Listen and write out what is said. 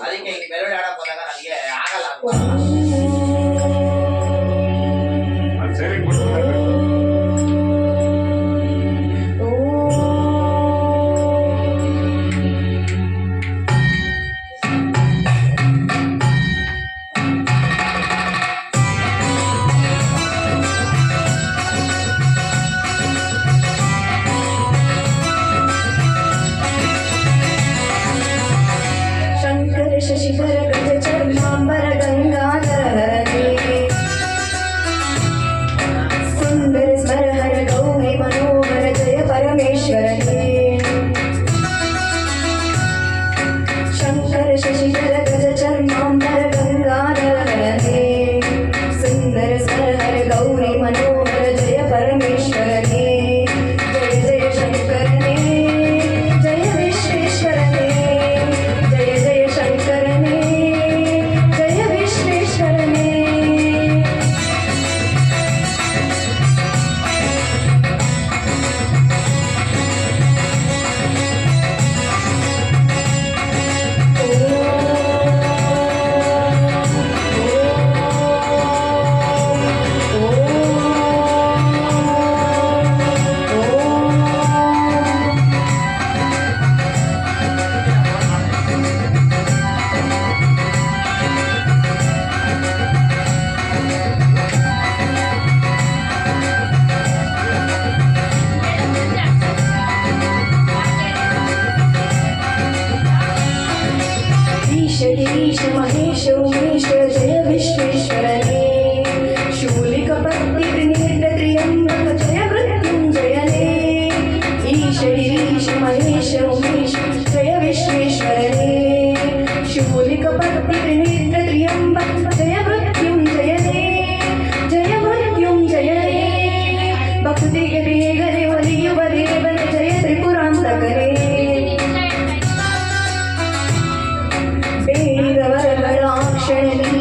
ಅದಕ್ಕೆ ಇಲ್ಲಿ ಮೆಲೋಡಿ ಆಡಕ್ ಹೋದಾಗ ನನಗೆ ಆಗಲ್ಲ शशिधर गज चर्मांबर गंगाधर हरे सुंदर स्वर हर गौरी मनोहर जय परमेश्वर हे शंकर शशिधर गज चर्मांबर गंगाधर हरे सुंदर स्वर हर गौरी मनोहर जय परमेश्वर हे जय जय शंकर ने जय विश्वेश्वर ने जय जय शंकर ने जय विश्वेश्वर ने ईश महेश उमेश जय विश्वेश्वर ने शूलिकपत्ति त्रिनेत्र त्र्यंबक जय मृत्युंजय ने ईश महेश उमेश जय विश्वेश्वर ने शूलिकपत्ति त्रिनेत्र त्र्यंबक जय मृत्युंजय ने जय मृत्युंजय ने भक्तिಗೆ ಬೇಗನೆ ಒಲಿಯುವ ದೇವನೇ जय त्रिपुरांतकನೇ ಬೇಡವರಗಳ ಕ್ಷಣದಲ್ಲಿ